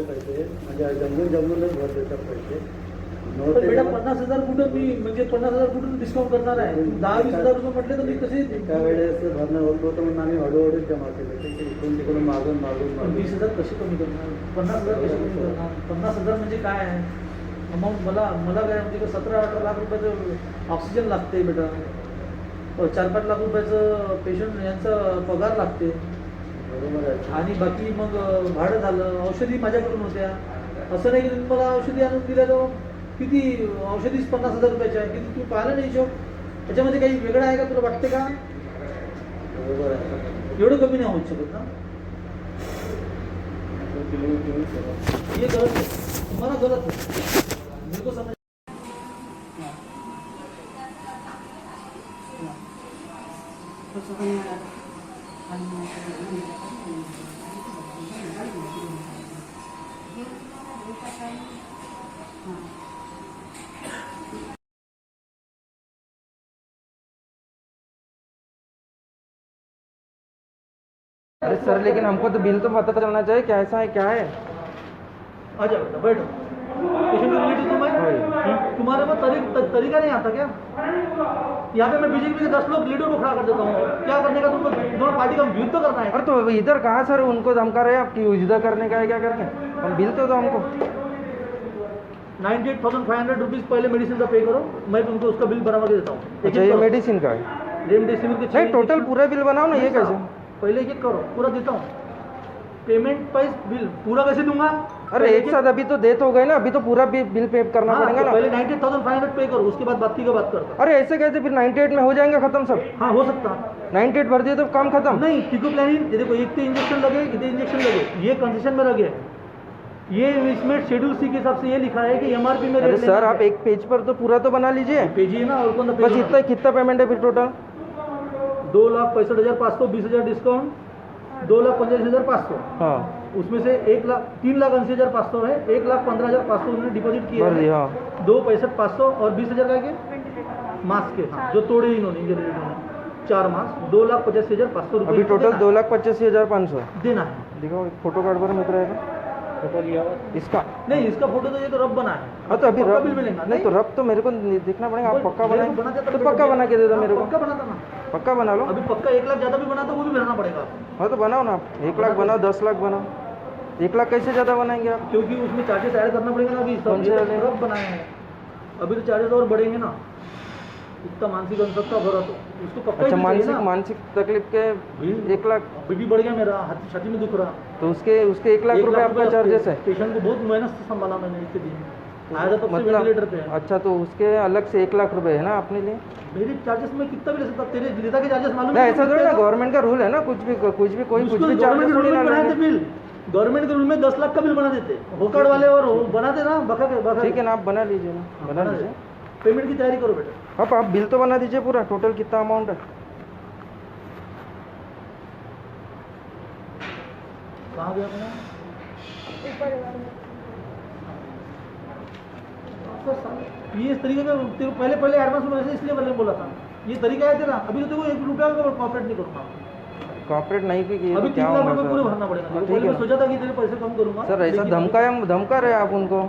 पैसे म्हणजे जमूनच भर देतात पैसे. बेटा 50,000 कुठं मी म्हणजे 50,000 कुठून डिस्काउंट करणार आहे. 10-20,000 रुपये म्हटले तर मी कसे एका वेळेस भरणं होत होतं म्हणून आम्ही हळूहळू जमा केले. इकडून तिकडून मागून 20,000 कसे कमी करणार, 50,000 कसे कमी करणार. 50,000 म्हणजे काय आहे अमाऊंट. मला काय म्हणजे 17-18 लाख रुपयाचं ऑक्सिजन लागते बेटा, 4-5 लाख रुपयाचं पेशंट यांचा पगार लागते. बरोबर आहे. आणि बाकी मग भाडं झालं, औषधी माझ्याकडून होत्या. असं नाही की तुम्ही मला औषधी आणून दिल्या किती औषधीच 50,000 रुपयाची आहे. किती तू पाहिलं नाही हिशोब, त्याच्यामध्ये काही वेगळं आहे का तुला वाटते का? बरोबर आहे. एवढं कमी नाही होऊ शकत ना. ये गलत है, तुम्हारा गलत है, मेरे को समझ. अरे सर लेकिन हमको तो बिल तो पता चलना चाहिए क्या ऐसा है क्या है. आ जाओ बेटा, बैठो. पेशेंट को रिलेटेड तुम है, तुम्हारे पास तरीका नहीं आता क्या? यहाँ पे मैं बीजेपी के 10 लोग लीडर को खड़ा कर देता हूँ. क्या करने का तुमको? दोनों पार्टी का युद्ध तो करना है. अरे तो इधर कहाँ सर उनको धमका रहे हैं आप कि इधर करने का है क्या करके. हम बिल तो दो हमको. 98,500 रुपीज़ पहले मेडिसिन का पे करो, मैं तुमको उसका बिल बराबर देता हूँ. अच्छा ये मेडिसिन का है. रेमडेसिविर के नहीं टोटल पूरा बिल बनाओ ना. ये कैसे? पहले एक करो, पूरा देता हूँ. पेमेंट प्राइस बिल पूरा कैसे दूंगा? अरे एक साथ अभी तो डेट हो गए ना, अभी तो पूरा बिल पे करना पड़ेगा ना. पहले 98,500 पे करो, उसके बाद बाकी का बात करता. अरे ऐसे कैसे फिर 98 में हो जाएंगे खत्म सब. हाँ हो सकता. 98 भर दिए तो काम खत्म. नहीं टिको प्लानिंग देखो, एक तो इंजेक्शन लगे, इधर इंजेक्शन लगे, ये कंसेशन में लगे. ये इसमें शेड्यूल सी के हिसाब से ये लिखा है कि एमआरपी में. अरे सर आप एक पेज पर तो पूरा तो बना लीजिए. पेज ही है ना, और कौन सा बस इतना कितना पेमेंट है फिर टोटल? 2,65,500, 20,000 डिस्काउंट, 2,85,500. हाँ उसमें से 3,80,500 है, 1,15,500 उन्होंने डिपॉजिट किया है. हाँ 2,65,500 और 20,000 का के मास्क के. हाँ जो तोड़े इन्होंने 4 मास्क, 2,85,500 रुपये. अभी टोटल 2,85,500 देना है. दिखाओ एक फोटो कार्ड पर मिल रहेगा इसका. नहीं इसका फोटो तो ये तो रब बना है. हाँ तो अभी पक्का रब बिल मिलेगा. नहीं तो रब तो मेरे को देखना पड़ेगा. आप पक्का मेरे बनाए को बना देता तो बेटा, पक्का बना के दे दो मेरे को. पक्का बनाता ना. पक्का बना लो. अभी पक्का 1 लाख ज़्यादा भी बना तो वो भी भरना पड़ेगा. हाँ तो बनाओ ना. 1 लाख बनाओ, 10 लाख बनाओ. 1 लाख कैसे ज़्यादा बनाएंगे आप? क्योंकि उसमें चार्जेस ऐड करना पड़ेगा ना. अभी कौन से वाले? रब बनाए हैं, अभी तो चार्जेस और बढ़ेंगे ना. इतना मानसिक अनुसक्ता भरा तो उसको पक्का ही अच्छा चाहिए ना. मानसिक तकलीफ के 1 लाख. बीपी बढ़ गया मेरा, छाती में दुख रहा. तो उसके 1 लाख रुपए आपका चार्जेस है. पेशेंट को बहुत मेहनत से संभाला मैंने इसके दिन. आया था तब से मतलब वेंटिलेटर पे है. अच्छा तो उसके अलग से 1 लाख रुपए है ना अपने लिए. मेरे चार्जेस में कितना भी ले सकता. तेरे नेता के चार्जेस मालूम नहीं ऐसा थोड़ी ना, गवर्नमेंट का रूल है ना. कुछ भी कोई भी गवर्नमेंट चार्जेस के रूल थोड़ी में ना बनाते लेंगे. बिल. गवर्नमेंट के रूल में 10 लाख का बिल बना देते होकड़ वाले, और बनाते ना बखा. ठीक है ना, आप बना लीजिए ना. बना लीजिए. पेमेंट की तैयारी करो बेटा. आप बिल तो बना दीजिए पूरा. टोटल कितना अमाउंट है? कहाँ गया अपना? ये इस तरीके का तेरे पहले एडवांस में वैसे इसलिए मैंने बोला था. ये तरीका है तेरा. अभी तो तेरे को 1 रुपया का कॉपरेट नहीं करूँगा. कॉपरेट नहीं भी किए अभी तो 3 क्या लाख होगा रुपये पूरे सर? भरना पड़ेगा. ठीक पहले है. मैं सोचा था कि तेरे पैसे कम करूँगा. सर ऐसा धमका रहे आप उनको.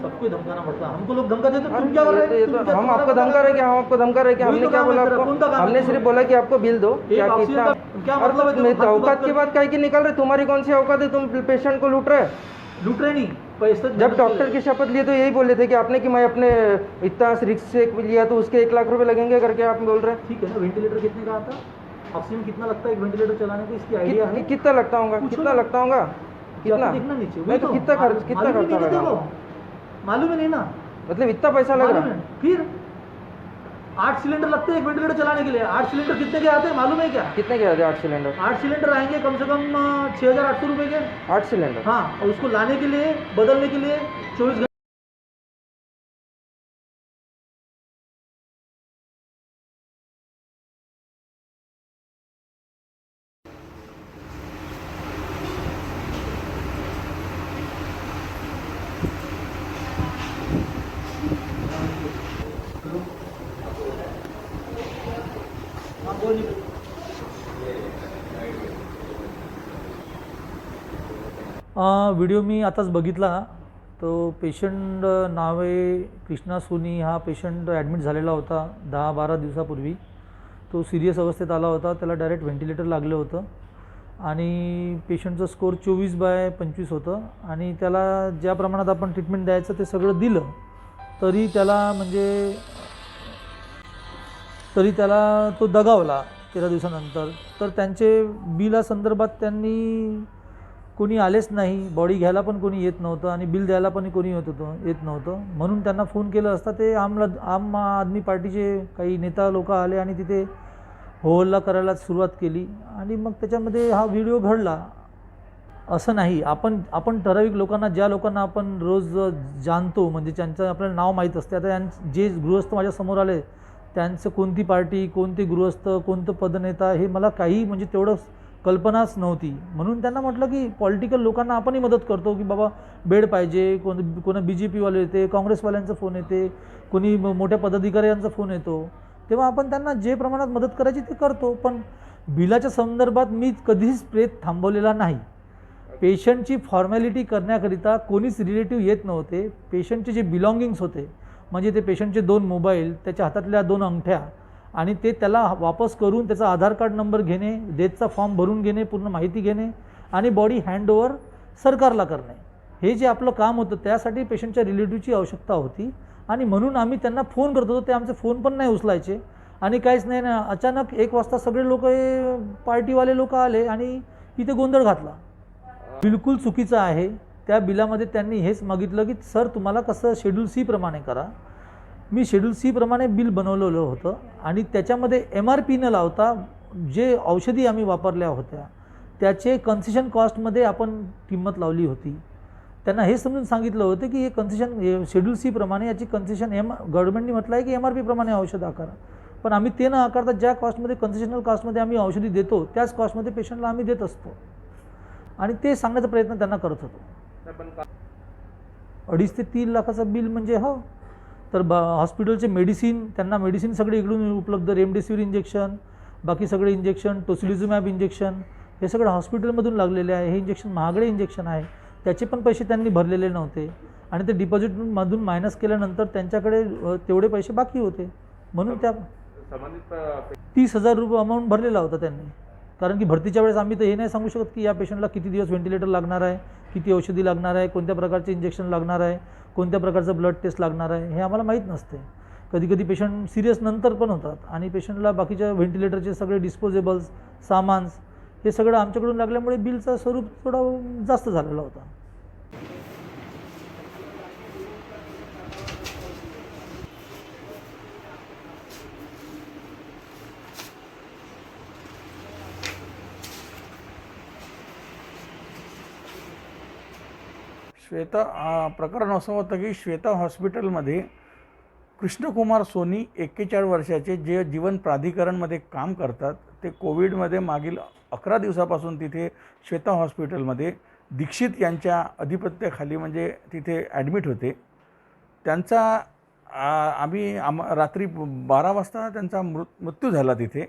सबको ही धमकाना पड़ता है. हमको लोग धमका देते. अरे तुम क्या कर रहे ये हो? तो हम आपको धमका रहे क्या? हम आपको धमका रहे क्या? वही हमने तो क्या काम है बोला तेरा. आपको? कौन सा काम हमने है? सिर्फ बोला कि आपको बिल दो. क्या ऑक्सीजन कितना? का क्या मतलब है? मैं औकात की बात काहे की निकाल रहे? तुम्हारी कौन सी औकात है? तुम पेशेंट को लूट रहे. लूट रहे नहीं. पैसे जब डॉक्टर की शपथ लिए तो यही बोले थे कि आपने कि मैं अपने इतना रिस्क से लिया तो उसके 1 लाख रुपए लगेंगे करके आप बोल रहे हैं। ठीक है ना, वेंटिलेटर कितने का आता, ऑक्सीजन कितना लगता है एक वेंटिलेटर चलाने को, इसकी आइडिया है? कितना लगता होगा, पूछो कितना ना। लगता होगा, कितना देखना नीचे, नहीं तो कितना खर्चा लगा, मालूम है नहीं ना, मतलब इतना पैसा लग मालूम रहा है। है। फिर 8 सिलेंडर लगते हैं एक वेंटिलेटर चलाने के लिए। 8 सिलेंडर कितने के आते हैं मालूम है क्या? कितने के आते 8 सिलेंडर? 8 सिलेंडर आएंगे कम से कम 6,800 रुपये के। 8 सिलेंडर? हाँ, और उसको लाने के लिए, बदलने के लिए 24 घंटे। व्हिडिओ मी आताच बघितला, तो पेशंट नाव आहे कृष्णा सोनी. हा पेशंट ॲडमिट झालेला होता 10-12 दिवसापूर्वी. तो सिरियस अवस्थेत आला होता, त्याला डायरेक्ट व्हेंटिलेटर लागलं होतं आणि पेशंटचं स्कोअर 24/25 होतं आणि त्याला ज्या प्रमाणात आपण ट्रीटमेंट द्यायचं ते सगळं दिलं, तरी त्याला तो दगावला 13 दिवसानंतर. तर त्यांचे बिला संदर्भात त्यांनी कोणी आलेच नाही, बॉडी घ्यायला पण कोणी येत नव्हतं आणि बिल द्यायला पण कोणी येत नव्हतं. म्हणून त्यांना फोन केला असता ते आम आदमी पार्टीचे काही नेता लोक आले आणि तिथे होहल्ला करायला सुरुवात केली आणि मग त्याच्यामध्ये हा व्हिडिओ घडला. असं नाही, आपण ठराविक लोकांना, ज्या लोकांना आपण रोज जाणतो, म्हणजे ज्यांचं आपल्याला नाव माहीत असते. आता जे गृहस्थ माझ्यासमोर आले त्यांचं कोणती पार्टी, कोणते गृहस्थ, कोणतं पदनेता हे मला काही म्हणजे तेवढं कल्पनाच नव्हती. म्हणून त्यांना म्हटलं की पॉलिटिकल लोकांना आपणही मदत करतो की बाबा बेड पाहिजे, कोणी BJPवाले येते, काँग्रेसवाल्यांचा फोन येते, कोणी मोठ्या पदाधिकाऱ्यांचा फोन येतो, तेव्हा आपण त्यांना जे प्रमाणात मदत करायची ते करतो. पण बिलाच्या संदर्भात मी कधीच प्रेत थांबवलेला नाही. पेशंटची फॉर्मॅलिटी करण्याकरिता कोणीच रिलेटिव्ह येत नव्हते. पेशंटचे जे बिलॉंगिंग्स होते, म्हणजे ते पेशंटचे 2 मोबाईल, त्याच्या हातातल्या 2 अंगठ्या आणि ते त्याला वापस करून त्याचा आधार कार्ड नंबर घेणे, डेथचा फॉर्म भरून घेणे, पूर्ण माहिती घेणे आणि बॉडी हँडओव्हर सरकारला करणे, हे जे आपलं काम होतं त्यासाठी पेशंटच्या रिलेटिव्हची आवश्यकता होती. आणि म्हणून आम्ही त्यांना फोन करत होतो, ते आमचे फोन पण नाही उचलायचे आणि काहीच नाही ना. अचानक 1 वाजता सगळे लोक, पार्टीवाले लोक आले आणि इथे गोंधळ घातला. बिलकुल चुकीचं आहे. त्या बिलामध्ये त्यांनी हेच मागितलं की सर तुम्हाला कसं शेड्यूल C प्रमाणे करा. मी शेड्यूल C प्रमाणे बिल बनवलेलं होतं आणि त्याच्यामध्ये MRP न लावता जे औषधी आम्ही वापरल्या होत्या त्याचे कन्सेशन कॉस्टमध्ये आपण किंमत लावली होती. त्यांना हे समजून सांगितलं होतं की हे कन्सेशन शेड्यूल C प्रमाणे याची कन्सेशन गव्हर्नमेंटने म्हटलं आहे की MRP प्रमाणे औषध आकारा. पण आम्ही ते न आकारता ज्या कॉस्टमध्ये, कन्सेशनल कॉस्टमध्ये आम्ही औषधी देतो त्याच कॉस्टमध्ये पेशंटला आम्ही देत असतो आणि ते सांगण्याचा प्रयत्न त्यांना करत होतो. 2.5 ते 3 लाखाचं बिल म्हणजे हो. तर हॉस्पिटलचे मेडिसिन, त्यांना मेडिसिन सगळे इकडून उपलब्ध, रेमडेसिवीर इंजेक्शन, बाकी सगळे इंजेक्शन, टोसिलिझुमॅब इंजेक्शन, हे सगळं हॉस्पिटलमधून लागलेले आहे. हे इंजेक्शन महागडे इंजेक्शन आहे, त्याचे पण पैसे त्यांनी भरलेले नव्हते आणि ते डिपॉझिटमधून मायनस केल्यानंतर त्यांच्याकडे तेवढे पैसे बाकी होते. म्हणून त्या 30,000 रुपये अमाऊंट भरलेला होता त्यांनी. कारण की भरतीच्या वेळेस आम्ही तर हे नाही सांगू शकत की या पेशंटला किती दिवस व्हेंटिलेटर लागणार आहे, किती औषधी लागणार आहे, कोणत्या प्रकारचे इंजेक्शन लागणार आहे, कोणत्या प्रकारचं ब्लड टेस्ट लागणार आहे, हे आम्हाला माहीत नसते. कधी कधी पेशंट सिरियस नंतर पण होतात आणि पेशंटला बाकीच्या व्हेंटिलेटरचे सगळे डिस्पोजेबल्स, सामान्स, हे सगळं आमच्याकडून लागल्यामुळे बिलचं स्वरूप थोडा जास्त झालेला होता. प्रकरण असं होतं की श्वेता हॉस्पिटलमध्ये कृष्णकुमार सोनी 41 वर्षाचे, जे जीवन प्राधिकरणमध्ये काम करतात, ते कोविडमध्ये मागील 11 दिवसापासून तिथे श्वेता हॉस्पिटलमध्ये दीक्षित यांच्या अधिपत्याखाली म्हणजे तिथे ॲडमिट होते. त्यांचा रात्री 12 वाजता त्यांचा मृत्यू झाला तिथे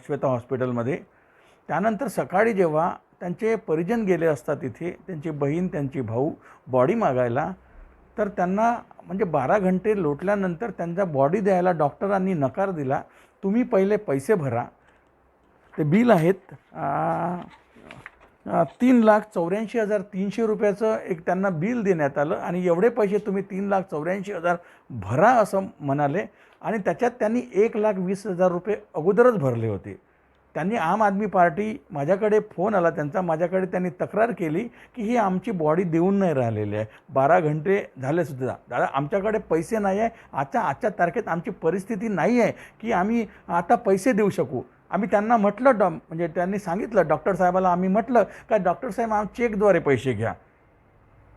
श्वेता हॉस्पिटलमध्ये. त्यानंतर सकाळी जेव्हा त्यांचे परिजन गेले असतात तिथे, त्यांची बहीण, त्यांची भाऊ बॉडी मागायला, तर त्यांना म्हणजे 12 घंटे लोटल्यानंतर त्यांचा बॉडी द्यायला डॉक्टरांनी नकार दिला. तुम्ही पहिले पैसे भरा, ते बिल आहेत 3,84,300 रुपयाचं एक त्यांना बिल देण्यात आलं आणि एवढे पैसे तुम्ही 3,84,000 भरा असं म्हणाले आणि त्याच्यात त्यांनी 1,20,000 रुपये अगोदरच भरले होते. त्यांनी आम आदमी पार्टी माझ्याकडे फोन आला त्यांचा, माझ्याकडे त्यांनी तक्रार केली की ही आमची बॉडी देऊन नाही राहिलेली आहे, 12 घंटे झाले सुद्धा. दादा आमच्याकडे पैसे नाही आहे, आजच्या तारखेत आमची परिस्थिती नाही आहे की आम्ही आता पैसे देऊ शकू. आम्ही त्यांना म्हटलं म्हणजे त्यांनी सांगितलं डॉक्टर साहेबाला, आम्ही म्हटलं का डॉक्टर साहेब चेकद्वारे पैसे घ्या.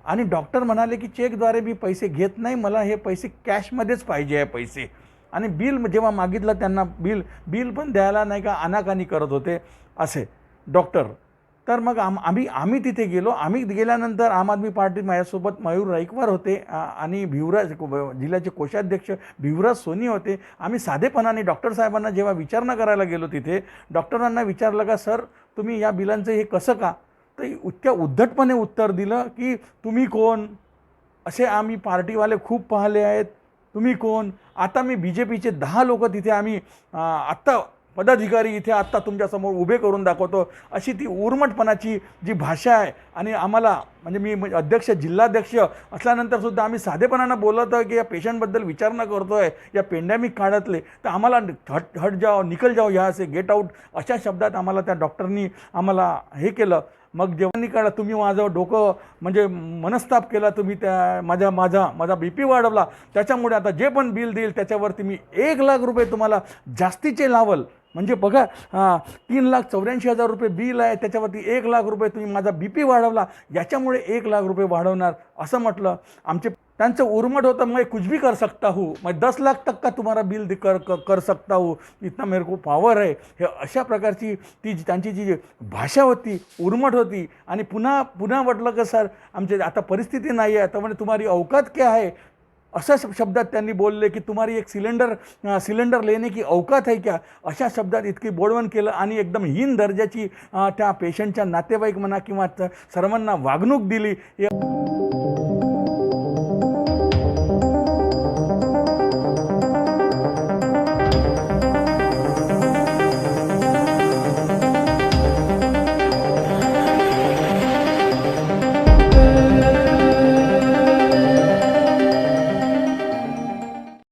आणि डॉक्टर म्हणाले की चेकद्वारे मी पैसे घेत नाही, मला हे पैसे कॅशमध्येच पाहिजे आहे पैसे. आणि बिल जेव्हा मागितलं त्यांना बिल पण द्यायला नाही का आनाकानी करत होते असे डॉक्टर. तर मग आम्ही तिथे गेलो. आम्ही गेल्यानंतर आम आदमी पार्टी माझ्यासोबत मयूर राईकवार होते आणि जिल्ह्याचे कोषाध्यक्ष भिवराज सोनी होते. आम्ही साधेपणाने डॉक्टर साहेबांना जेव्हा विचारणा करायला गेलो तिथे, डॉक्टरांना विचारलं का सर तुम्ही या बिलांचं हे कसं का, तर इतक्या उद्धटपणे उत्तर दिलं की तुम्ही कोण, असे आम्ही पार्टीवाले खूप पाहिले आहेत, तुम्ही कोण. आता मी BJPचे 10 लोक तिथे आम्ही आत्ता पदाधिकारी इथे आत्ता तुमच्यासमोर उभे करून दाखवतो, अशी ती उर्मटपणाची जी भाषा आहे. आणि आम्हाला म्हणजे मी अध्यक्ष जिल्हाध्यक्ष असल्यानंतरसुद्धा आम्ही साधेपणानं बोलत आहे की या पेशंटबद्दल विचारणा करतो आहे या पेंडॅमिक काळातले, तर आम्हाला हट जाओ निकल जाओ यहाँ से गेट आउट अशा शब्दात आम्हाला त्या डॉक्टरनी आम्हाला हे केलं. मग जेव्हा कळलं तुम्ही माझं डोकं म्हणजे मनस्ताप केला, तुम्ही त्या माझा BP वाढवला, त्याच्यामुळे आता जे पण बिल देईल त्याच्यावरती मी 1,00,000 रुपये तुम्हाला जास्तीचे लावल. म्हणजे बघा 3,84,000 रुपये बिल आहे, त्याच्यावरती 1,00,000 रुपये तुम्ही माझा BP वाढवला, याच्यामुळे 1,00,000 रुपये वाढवणार असं म्हटलं. त्यांचं उर्मट होतं, मैं कुछ भी कर सकता हूँ, मैं 10 लाख तक का तुम्हारा बिल कर सकता हूँ, इतना मेरे को पावर है. हे अशा प्रकारची त्यांची जी भाषा होती उर्मट होती. आणि पुन्हा म्हटलं की सर आमची आता परिस्थिती नाही आहे, तर म्हणजे तुम्हारी औकात क्या है, अशा शब्दात त्यांनी बोलले की तुम्हारी एक सिलेंडर लेने की औकात है क्या, अशा शब्दात इतकी बोलवण केलं. आणि एकदम हीन दर्जाची त्या पेशंटच्या नातेवाईक म्हणा किंवा सर्वांना वागणूक दिली.